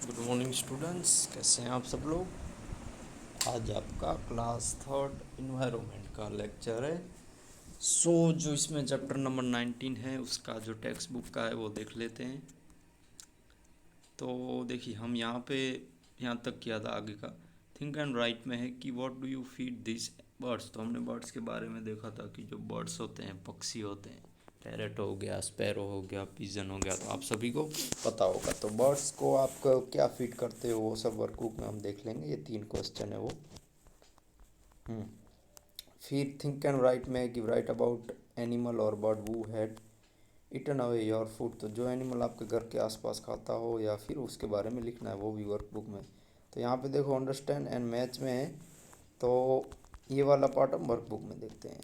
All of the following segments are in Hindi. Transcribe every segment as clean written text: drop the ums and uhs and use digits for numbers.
गुड मॉर्निंग स्टूडेंट्स, कैसे हैं आप सब लोग। आज आपका क्लास थर्ड इन्वायरमेंट का लेक्चर है। जो इसमें चैप्टर नंबर 19 है उसका जो टेक्स्ट बुक का है वो देख लेते हैं। तो देखिए हम यहाँ तक किया था आगे का। थिंक एंड राइट में है कि what do you feed this birds. तो हमने बर्ड्स के बारे में देखा था कि जो बर्ड्स होते हैं, पक्षी होते हैं, पैरट हो गया, स्पैरो हो गया, पिजन हो गया, तो आप सभी को पता होगा। तो बर्ड्स को आप क्या फीड करते हो वो सब वर्कबुक में हम देख लेंगे। ये 3 क्वेश्चन है वो। हम्म फिर थिंक एंड राइट में है कि राइट अबाउट एनिमल और bird who had eaten away your food. तो जो एनिमल आपके घर के आसपास खाता हो या फिर उसके बारे में लिखना है, वो भी वर्कबुक में। तो यहाँ पे देखो अंडरस्टैंड एंड मैच में है। तो ये वाला पार्ट हम वर्कबुक में देखते हैं।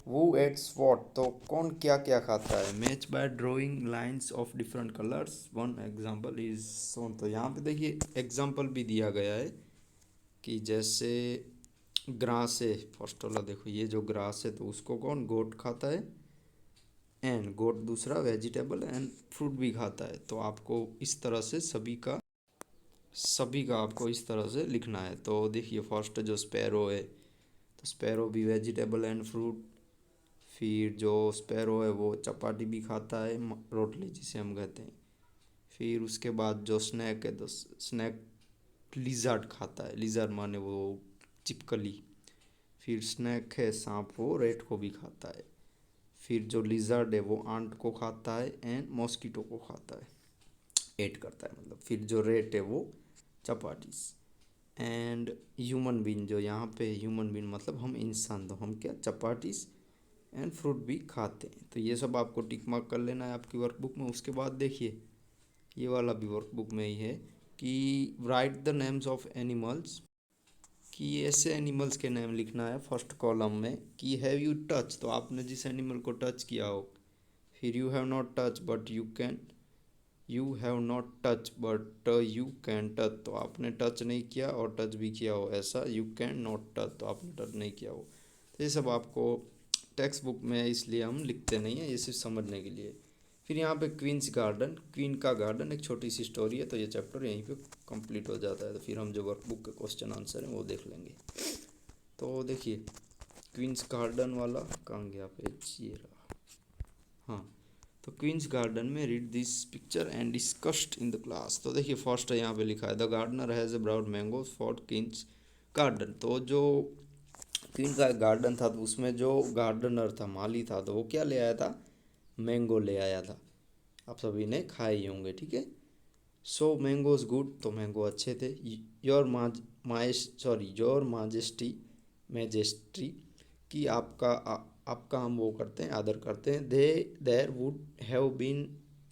वो एट्स व्हाट, तो कौन क्या क्या खाता है। Match by drawing lines of different colours, one example is sun. तो यहाँ पे देखिए एग्जांपल भी दिया गया है कि जैसे ग्रास है, फर्स्ट वाला देखो, ये जो ग्रास है तो उसको कौन गोट खाता है। एंड गोट दूसरा वेजिटेबल एंड फ्रूट भी खाता है। तो आपको इस तरह से सभी का आपको इस तरह से लिखना है। तो देखिए फर्स्ट जो स्पैरो है, तो स्पैरो भी वेजिटेबल एंड फ्रूट। फिर जो स्पैरो है वो चपाटी भी खाता है, रोटली जिसे हम कहते हैं। फिर उसके बाद जो स्नैक है, तो स्नैक लिजर्ड खाता है। लिजर्ड माने वो चिपकली। फिर स्नैक है सांप, वो रेट को भी खाता है। फिर जो लिजर्ड है वो आंट को खाता है एंड मॉस्किटो को खाता है, एट करता है मतलब। फिर जो रेट है वो चपाटीस। एंड ह्यूमन बीन, जो यहाँ पे ह्यूमन बीन मतलब हम इंसान, तो हम क्या चपाटीस एंड फ्रूट भी खाते हैं। तो ये सब आपको टिक मार्क कर लेना है आपकी वर्कबुक में। उसके बाद देखिए ये वाला भी वर्कबुक में ही है कि right the names of animals, कि ऐसे एनिमल्स के नेम लिखना है फर्स्ट कॉलम में। कि हैव यू टच, तो आपने जिस एनिमल को टच किया हो। फिर you have not touch but you can, you have not touch but you can touch, तो आपने टच नहीं किया और टच भी किया हो ऐसा। यू कैन नॉट टच, तो आपने टच नहीं किया हो। तो ये सब आपको टेक्स्ट बुक में है, इसलिए हम लिखते नहीं हैं, ये सिर्फ समझने के लिए। फिर यहाँ पे क्वींस गार्डन, क्वीन का गार्डन एक छोटी सी स्टोरी है। तो ये चैप्टर यहीं पे कंप्लीट हो जाता है। तो फिर हम जो वर्कबुक के क्वेश्चन आंसर हैं वो देख लेंगे। तो देखिए क्वींस गार्डन वाला कहाँ गया पेज, ये रहा। हाँ, तो क्वींस गार्डन में read this picture and discussed in the class. तो देखिए फर्स्ट यहाँ पे लिखा है the gardener has brought mangoes for Queens garden. तो जो क्वीन का गार्डन था तो उसमें जो गार्डनर था, माली था, तो वो क्या ले आया था, मैंगो ले आया था। आप सभी ने खाए ही होंगे, ठीक है। सो मैंगोज गुड, तो मैंगो अच्छे थे। योर योर माजेस्टी, मैजेस्ट्री, कि आपका हम वो करते हैं, आदर करते हैं। There would have been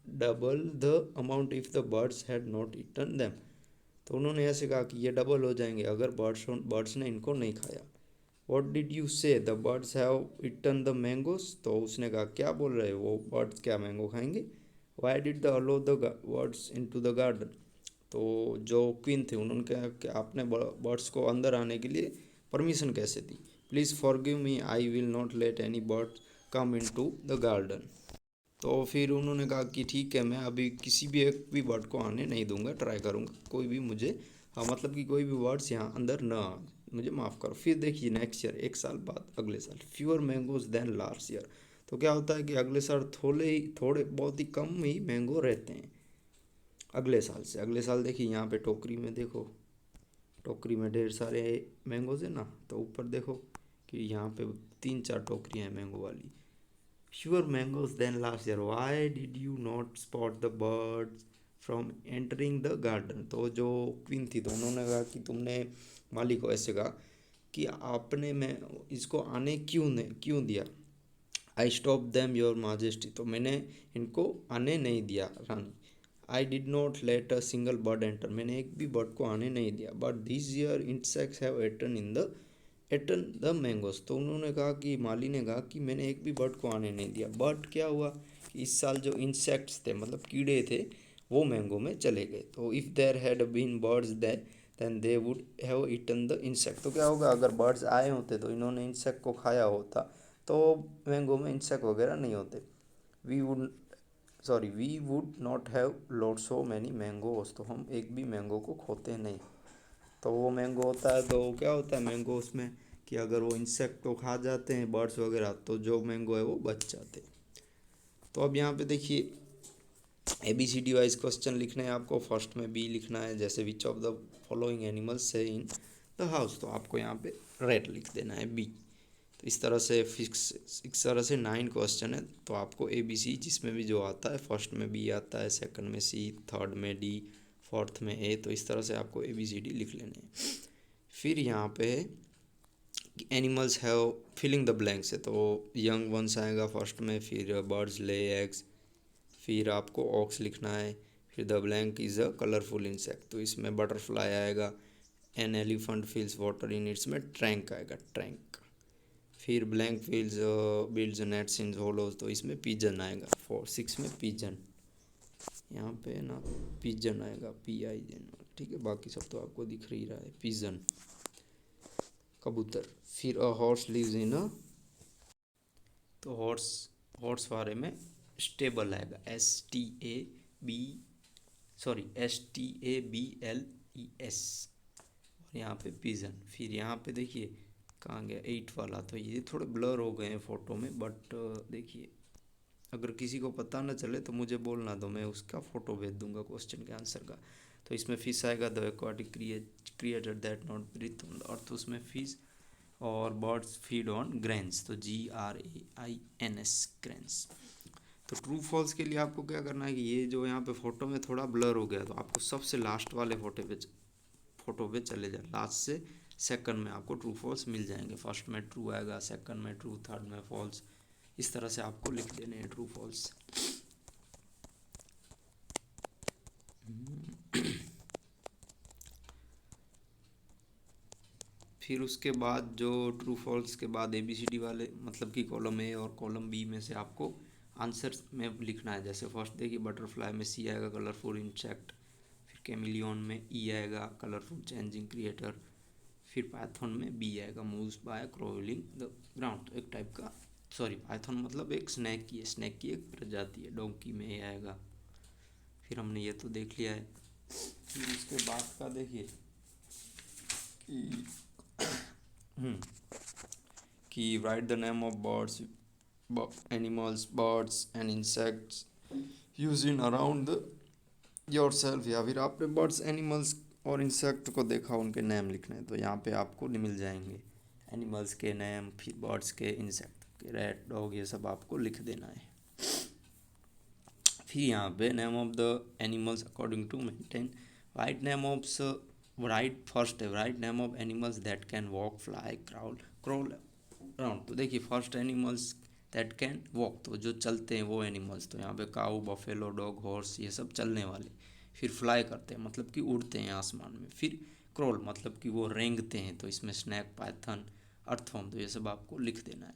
double the amount if the birds had not eaten them. तो उन्होंने ऐसे कहा कि ये डबल हो जाएंगे अगर बर्ड्स ने इनको नहीं खाया। वॉट डिड यू से, the birds have eaten the mangoes. तो उसने कहा क्या बोल रहे हो, वो बर्ड्स क्या मैंगो खाएंगे। Why did the allow the birds in to the garden. तो जो क्वीन थे उन्होंने कहा कि आपने बर्ड्स को अंदर आने के लिए परमिशन कैसे दी। Please forgive me, I will not let any birds come in to the garden. तो फिर उन्होंने कहा कि ठीक है, मैं अभी किसी भी एक भी बर्ड को आने नहीं दूंगा, ट्राई करूंगा कोई भी मुझे, हाँ मतलब कि कोई भी बर्ड्स यहाँ अंदर ना आ, मुझे माफ़ करो। फिर देखिए नेक्स्ट ईयर, एक साल बाद, अगले साल, fewer mangoes than last year. तो क्या होता है कि अगले साल थोड़े बहुत ही कम ही मैंगो रहते हैं अगले साल से। अगले साल देखिए यहाँ पे टोकरी में देखो, टोकरी में ढेर सारे मैंगोज है ना। तो ऊपर देखो कि यहाँ पे 3-4 टोकरियाँ हैं मैंगो वाली। Fewer mangoes than last year. Why did you not spot the birds from entering the garden? तो जो क्वीन थी तो उन्होंने कहा कि तुमने, माली को ऐसे कहा कि आपने मैं इसको आने क्यों दिया। I stop them your majesty, तो मैंने इनको आने नहीं दिया रानी। I did not let a single bird enter, मैंने एक भी बर्ड को आने नहीं दिया। But this year insects have eaten the mangoes. तो उन्होंने कहा कि माली ने कहा कि मैंने एक भी बर्ड को आने नहीं दिया। बट क्या हुआ कि इस साल जो इंसेक्ट्स थे मतलब कीड़े थे, वो मैंगो में चले गए। तो if there had been birds then they would have eaten the insect. तो क्या होगा, अगर बर्ड्स आए होते तो इन्होंने इंसेक्ट को खाया होता, तो मैंगो में इंसेक्ट वगैरह नहीं होते। We would sorry we would not have lot so many mangoes, तो हम एक भी मैंगो को खोते नहीं। तो वो मैंगो होता है तो क्या होता है मैंगो उसमें कि अगर वो इंसेक्ट को खा जाते हैं बर्ड्स वगैरह तो जो मैंगो है वो बच जाते हैं। तो अब यहाँ पे देखिए ABCD वाइज क्वेश्चन लिखने हैं आपको। फर्स्ट में बी लिखना है, जैसे which of the following animals है इन द हाउस, तो आपको यहाँ पे रेड लिख देना है बी। तो इस तरह से फिक्स, इस तरह से 9 क्वेश्चन है। तो आपको ABC जिसमें भी जो आता है, फर्स्ट में बी आता है, सेकंड में सी, थर्ड में डी, फोर्थ में ए, तो इस तरह से आपको ABCD लिख लेने हैं। फिर यहाँ पे animals have filling the blanks है, तो यंग वंस आएगा फर्स्ट में, फिर बर्ड्स ले एग्स, फिर आपको ऑक्स लिखना है, फिर the blank is a colourful insect, तो इसमें बटरफ्लाई आएगा। An elephant feels water in its में ट्रैंक आएगा, ट्रैंक। फिर ब्लैंक फील्स बिल्ड्स नेट्स इन होलोज, तो इसमें पिजन आएगा। 4 6 में पिजन, यहाँ पे ना पिजन आएगा, PIJN, ठीक है। बाकी सब तो आपको दिख ही रहा है, पिजन कबूतर। फिर अ हॉर्स लिव्स इन अ, तो हॉर्स, हॉर्स बारे में स्टेबल आएगा, STABLES, और यहाँ पे पिजन। फिर यहाँ पे देखिए कहाँ गया 8 वाला, तो ये थोड़े ब्लर हो गए हैं फ़ोटो में, बट देखिए अगर किसी को पता ना चले तो मुझे बोलना दो, मैं उसका फ़ोटो भेज दूंगा क्वेश्चन के आंसर का। तो इसमें फिश आएगा, the aquatic creature that not breathe on the earth, उसमें फिश। और बर्ड्स फीड ऑन ग्रेन्स, तो GRAINS, ग्रेन्स। तो ट्रू फॉल्स के लिए आपको क्या करना है कि ये जो यहाँ पे फ़ोटो में थोड़ा ब्लर हो गया, तो आपको सबसे लास्ट वाले फ़ोटो पे चले जाए, लास्ट से सेकंड में आपको ट्रू फॉल्स मिल जाएंगे। फर्स्ट में ट्रू आएगा, सेकंड में ट्रू, थर्ड में फॉल्स, इस तरह से आपको लिख देने हैं ट्रू फॉल्स। फिर उसके बाद जो ट्रू फॉल्स के बाद ABCD वाले, मतलब कि कॉलम ए और कॉलम बी में से आपको आंसर में लिखना है। जैसे फर्स्ट देखिए बटरफ्लाई में सी आएगा, कलरफुल इंसेक्ट। फिर कैमिलियन में ई आएगा, कलरफुल चेंजिंग क्रिएटर। फिर पाइथन में बी आएगा, moves bye crawling the ground, एक टाइप का, सॉरी पाइथन मतलब एक स्नैक की है, स्नैक की एक प्रजाति है। डोंकी में ए आएगा। फिर हमने ये तो देख लिया है। फिर उसके बाद का देखिए कि कि right the name of birds, animals, birds and insects use in around your self, या फिर आपने बर्ड्स, एनिमल्स और इंसेक्ट को देखा, उनके नेम लिखने हैं। तो यहाँ पे आपको मिल जाएंगे एनिमल्स के नेम, फिर बर्ड्स के, इंसेक्ट के, रैट, डॉग, ये सब आपको लिख देना है। फिर यहाँ पे name of the animals according to maintain, right name of, right first है, right name of animals that can walk, fly, crawl, crawl around. तो देखिए first animals that can walk, तो जो चलते हैं वो एनिमल्स, तो यहाँ पे काऊ, बफेलो, डॉग, हॉर्स, ये सब चलने वाले। फिर फ्लाई करते हैं मतलब कि उड़ते हैं आसमान में। फिर क्रोल मतलब कि वो रेंगते हैं, तो इसमें स्नैक, पाइथन, अर्थवर्म, तो ये सब आपको लिख देना है।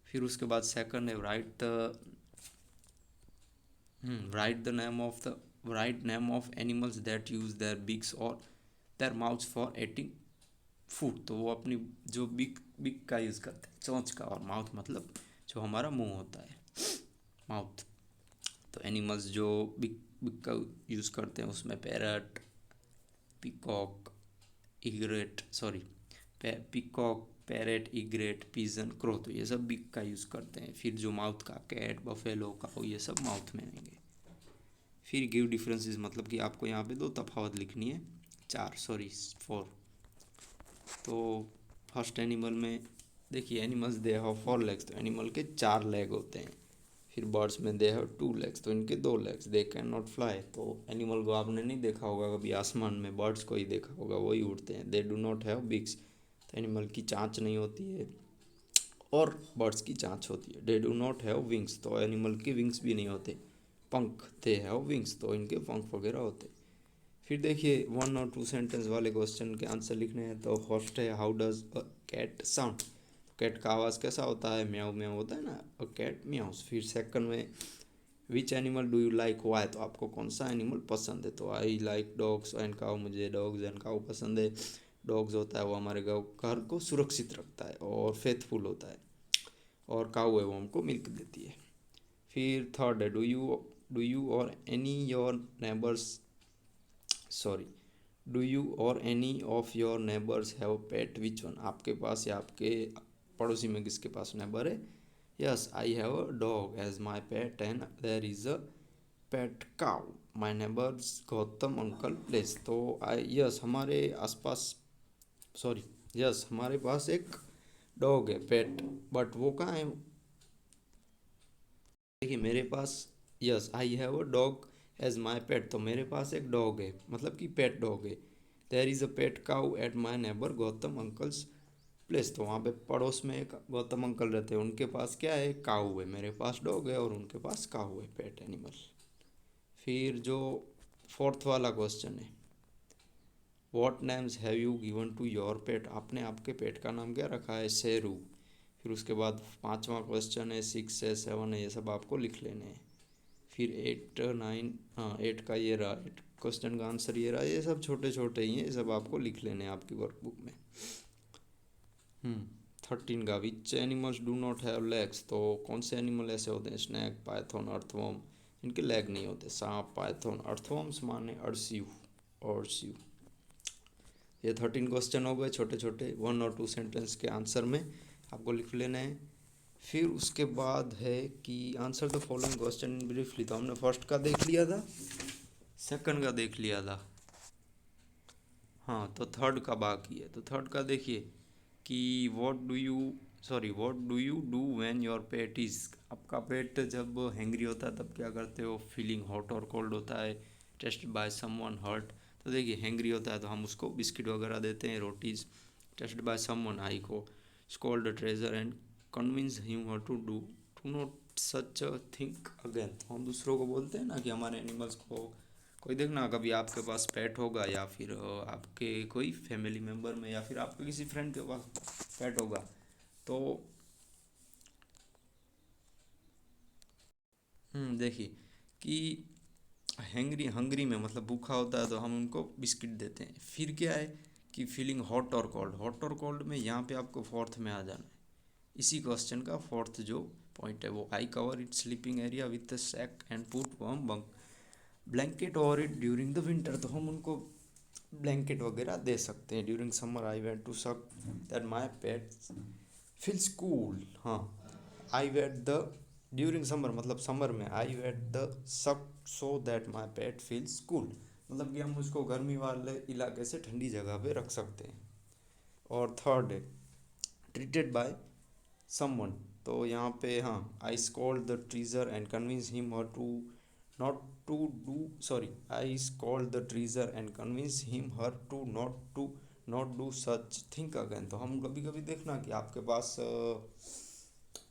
फिर उसके बाद सेकंड है right name of animals that use their beaks और their mouths for eating food, तो वो अपनी जो बिग बिग का यूज़ करते हैं, चोंच का, और माउथ मतलब जो हमारा मुंह होता है, माउथ। तो एनिमल्स जो बिग बिग का यूज़ करते हैं उसमें parrot, peacock, egret, sorry peacock, parrot, egret, pigeon, crow, तो ये सब बिग का यूज़ करते हैं। फिर जो माउथ का, कैट, बफेलो का, ये सब माउथ में आएंगे। फिर गिव डिफरेंसेस, मतलब कि आपको यहाँ पे 2 तफावत लिखनी है, 4। तो फर्स्ट एनिमल में देखिए एनिमल्स दे हैव 4 लेग्स, तो एनिमल के 4 लेग होते हैं। फिर बर्ड्स में दे हैव 2 लेग्स, तो इनके 2 legs. They can not fly, तो एनिमल को आपने नहीं देखा होगा कभी आसमान में, बर्ड्स को ही देखा होगा, वही उड़ते हैं। दे डू नॉट हैव बिग्स, तो एनिमल की चाँच नहीं होती है, और बर्ड्स की चाँच होती है। They do not have wings, तो एनिमल के विंग्स भी नहीं होते। पंख, दे हैव विंग्स, तो इनके पंख वगैरह होते। फिर देखिए 1 और 2 सेंटेंस वाले क्वेश्चन के आंसर लिखने हैं। तो फर्स्ट है how does a cat sound, cat का आवाज़ कैसा होता है, म्याऊ म्याऊ होता है ना, अ कैट म्याउस। फिर सेकंड में which animal do you like, why, तो आपको कौन सा एनिमल पसंद है। तो I like dogs and cow, मुझे डॉग्स एंड काऊ पसंद है। डॉग्स होता है वो हमारे घर को सुरक्षित रखता है और फेथफुल होता है, और काऊ है वो हमको मिल्क देती है। फिर थर्ड है, do you or any your neighbours, sorry, do you or any of your neighbours have pet, which one, आपके पास या आपके पड़ोसी में किसके पास नेबर है? Yes, I have a dog as my pet and there is a pet cow my neighbours Gautam uncle place. तो आई, यस हमारे आसपास, सॉरी, यस हमारे पास एक डॉग है पेट, बट वो कहाँ है? देखिए मेरे पास, yes I have a dog as my pet, तो मेरे पास एक डॉग है, मतलब कि पेट डॉग है। There is a pet cow at my neighbour Gautam uncle's place, तो वहाँ पे पड़ोस में एक गौतम अंकल रहते हैं, उनके पास क्या है? काऊ है। मेरे पास डॉग है और उनके पास काऊ है, पेट एनिमल। फिर जो फोर्थ वाला क्वेश्चन है, what names have you given to your pet, आपने आपके पेट का नाम क्या रखा है? शेरू। फिर उसके बाद पांचवा क्वेश्चन है, 6 है, 7 है, ये सब आपको लिख लेने हैं। फिर 8 9, हाँ 8 का ये रहा, 8 क्वेश्चन का आंसर ये रहा, ये सब छोटे छोटे ही हैं, ये सब आपको लिख लेने हैं आपकी वर्कबुक में। 13 का, which animals do not have legs, तो कौन से एनिमल ऐसे होते हैं? स्नैक, पाइथन, अर्थवर्म, इनके लेग नहीं होते। सांप, पाइथन, अर्थवर्म्स माने अरसिव, और सिव। ये 13 क्वेश्चन हो गए छोटे छोटे, 1 और 2 सेंटेंस के आंसर में आपको लिख लेना है। फिर उसके बाद है कि answer the following question in briefly, तो हमने फर्स्ट का देख लिया था, सेकंड का देख लिया था, हाँ तो थर्ड का बाकी है। तो थर्ड का देखिए कि what do you do when your pet is, आपका पेट जब हैंग्री होता है तब क्या करते हो? फीलिंग हॉट और कोल्ड होता है, टेस्ट बाय समवन हर्ट, तो देखिए हैंग्री होता है तो हम उसको बिस्किट वगैरह देते हैं, रोटीज़। टेस्ट बाय समवन, आई को scold treasure and convince him her to not such think again, तो हम दूसरों को बोलते हैं ना कि हमारे एनिमल्स को, कोई देखना कभी आपके पास पेट होगा या फिर आपके कोई फैमिली मेम्बर में या फिर आपके किसी फ्रेंड के पास पेट होगा, तो देखिए कि हैंगरी हंगरी में मतलब भूखा होता है तो हम उनको बिस्किट देते हैं। फिर क्या है कि फीलिंग हॉट और कोल्ड में यहाँ पे आपको फोर्थ में आ जाना है। इसी क्वेश्चन का फोर्थ जो पॉइंट है वो, I cover it sleeping area with sack and put warm blanket over it during the winter, तो हम उनको ब्लैंकेट वगैरह दे सकते हैं। During summer I went to sack that my pet feels cool, हाँ I wet the, during summer मतलब समर में, I wet the sack so that my pet feels cool, मतलब कि हम उसको गर्मी वाले इलाके से ठंडी जगह पे रख सकते हैं। और थर्ड है ट्रीटेड बाय समवन, तो यहाँ पे हाँ, I scold the teaser and convince him her to not to do, sorry, I scold the teaser and convince him her to not do such think again, तो हम कभी कभी देखना कि आपके पास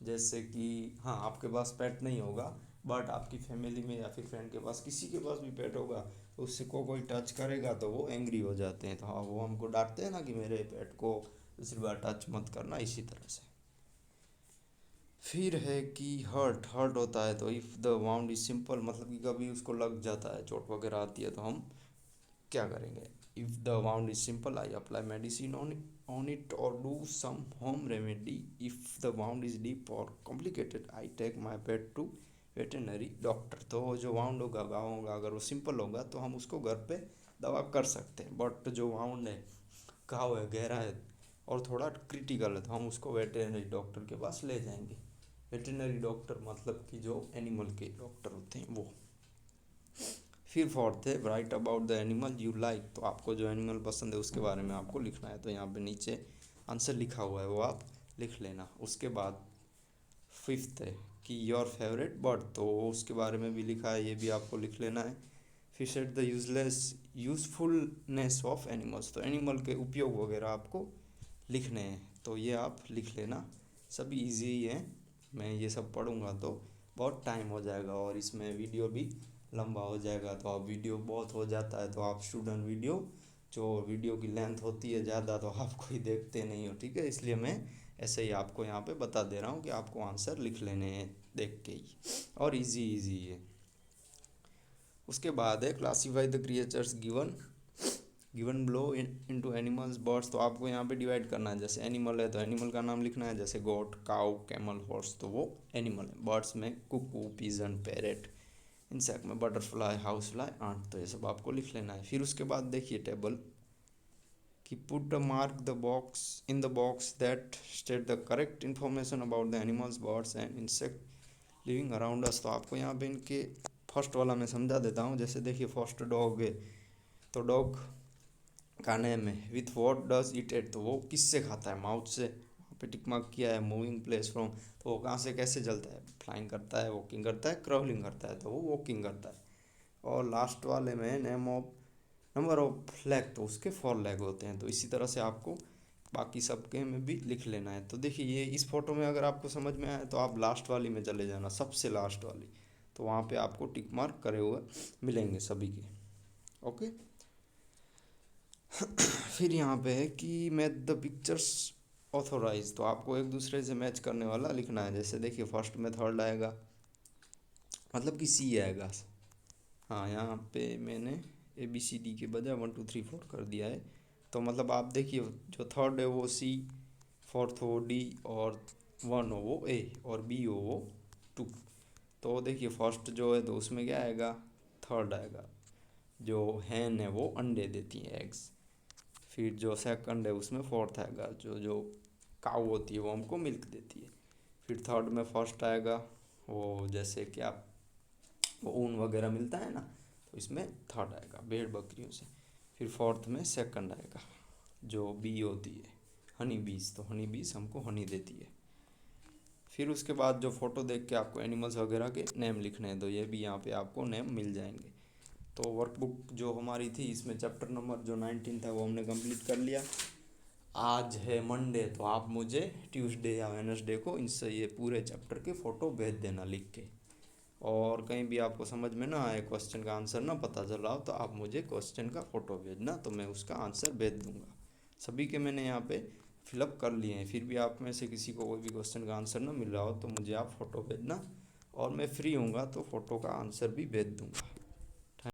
जैसे कि हाँ आपके पास पेट नहीं होगा बट आपकी फैमिली में या फिर फ्रेंड के पास किसी के पास भी पेट होगा, तो उससे को कोई टच करेगा तो वो एंग्री हो जाते हैं, तो हाँ वो हमको डांटते हैं ना कि मेरे पेट को दूसरी बार टच मत करना, इसी तरह से। फिर है कि हर्ट हर्ट होता है, तो if the wound is simple, मतलब कि कभी उसको लग जाता है, चोट वगैरह आती है, तो हम क्या करेंगे? If the wound is simple I apply medicine on it और do some home remedy, if the wound is deep or complicated I take my pet to veterinary doctor, तो जो वाउंड होगा घाव होगा अगर वो सिंपल होगा तो हम उसको घर पे दवा कर सकते हैं, बट जो वाउंड है, घाव है, गहरा है और थोड़ा क्रिटिकल है, तो हम उसको वेटेनरी डॉक्टर के पास ले जाएंगे। वेटेनरी डॉक्टर मतलब कि जो एनिमल के डॉक्टर होते हैं वो। फिर फोर्थ है right about the animal you like, तो आपको जो एनिमल पसंद है उसके बारे में आपको लिखना है, तो यहाँ पे नीचे आंसर लिखा हुआ है वो आप लिख लेना। उसके बाद फिफ्थ है कि योर फेवरेट बर्ड, तो उसके बारे में भी लिखा है, ये भी आपको लिख लेना है। फिर set the usefulness of animals, तो एनिमल के उपयोग वगैरह आपको लिखने हैं, तो ये आप लिख लेना। सभी इजी ही हैं, मैं ये सब पढ़ूंगा तो बहुत टाइम हो जाएगा और इसमें वीडियो भी लंबा हो जाएगा, तो आप वीडियो बहुत हो जाता है तो आप स्टूडेंट वीडियो, जो वीडियो की लेंथ होती है ज़्यादा तो आप कोई देखते नहीं हो, ठीक है, इसलिए मैं ऐसे ही आपको यहाँ पे बता दे रहा हूँ कि आपको आंसर लिख लेने हैं देख के ही, और इजी इजी है। उसके बाद है classify the creatures given given below into animals birds, तो आपको यहाँ पे डिवाइड करना है। जैसे एनिमल है तो एनिमल का नाम लिखना है, जैसे गोट, काउ, कैमल, हॉर्स, तो वो एनिमल है। बर्ड्स में कुकू, पिजन, पैरेट। इंसेक्ट में बटरफ्लाई, हाउस फ्लाई, आंट, तो ये सब आपको लिख लेना है। फिर उसके बाद देखिए टेबल कि put mark the box in the box that state the correct information about the animals, birds and insect living around us. तो आपको यहाँ पे इनके फर्स्ट वाला मैं समझा देता हूँ। जैसे देखिए फर्स्ट डॉग है, तो डॉग का नेम है। With what does it at, तो वो किससे खाता है, माउथ से। वहाँ पे टिक मार्क किया है। मूविंग प्लेस फ्रॉम, तो वो कहाँ से कैसे चलता है, फ्लाइंग करता है, वॉकिंग करता है, क्रॉलिंग करता है, तो वो वॉकिंग करता है। और लास्ट वाले में name of number of leg, तो उसके 4 लेग होते हैं। तो इसी तरह से आपको बाकी सबके में भी लिख लेना है। तो देखिए ये इस फोटो में अगर आपको समझ में आए तो आप लास्ट वाली में चले जाना, सबसे लास्ट वाली, तो वहाँ पे आपको टिक मार्क करे हुए मिलेंगे सभी के। ओके। फिर यहाँ पे है कि मैच द पिक्चर्स ऑथोराइज, तो आपको एक दूसरे से मैच करने वाला लिखना है। जैसे देखिए फर्स्ट में थर्ड आएगा, मतलब कि सी आएगा। हाँ यहाँ पे मैंने ABCD के बजाय 1 2 3 4 कर दिया है। तो मतलब आप देखिए जो थर्ड है वो C, फोर्थ हो D, और 1 हो वो A, और B हो वो 2। तो देखिए फर्स्ट जो है तो उसमें क्या आएगा, थर्ड आएगा। जो हैन है वो अंडे देती है, एग्स। फिर जो सेकंड है उसमें फोर्थ आएगा, जो जो काऊ होती है वो हमको मिल्क देती है। फिर थर्ड में फर्स्ट आएगा, वो जैसे क्या वो ऊन वगैरह मिलता है ना, तो इसमें थर्ड आएगा भेड़ बकरियों से। फिर फोर्थ में सेकंड आएगा, जो बी होती है हनी बीज, तो हनी बीज हमको हनी देती है। फिर उसके बाद जो फ़ोटो देख के आपको एनिमल्स वगैरह के नेम लिखने हैं, तो ये भी यहाँ पे आपको नेम मिल जाएंगे। तो वर्कबुक जो हमारी थी इसमें चैप्टर नंबर जो 19 था वो हमने कंप्लीट कर लिया। आज है मंडे, तो आप मुझे ट्यूसडे या वेडनेसडे को इनसे ये पूरे चैप्टर के फ़ोटो भेज देना लिख के। और कहीं भी आपको समझ में ना आए, क्वेश्चन का आंसर ना पता चला हो, तो आप मुझे क्वेश्चन का फ़ोटो भेजना, तो मैं उसका आंसर भेज दूंगा। सभी के मैंने यहाँ पे फिलअप कर लिए हैं। फिर भी आप में से किसी को कोई भी क्वेश्चन का आंसर ना मिल रहा हो तो मुझे आप फ़ोटो भेजना, और मैं फ्री हूँगा तो फ़ोटो का आंसर भी भेज दूँगा।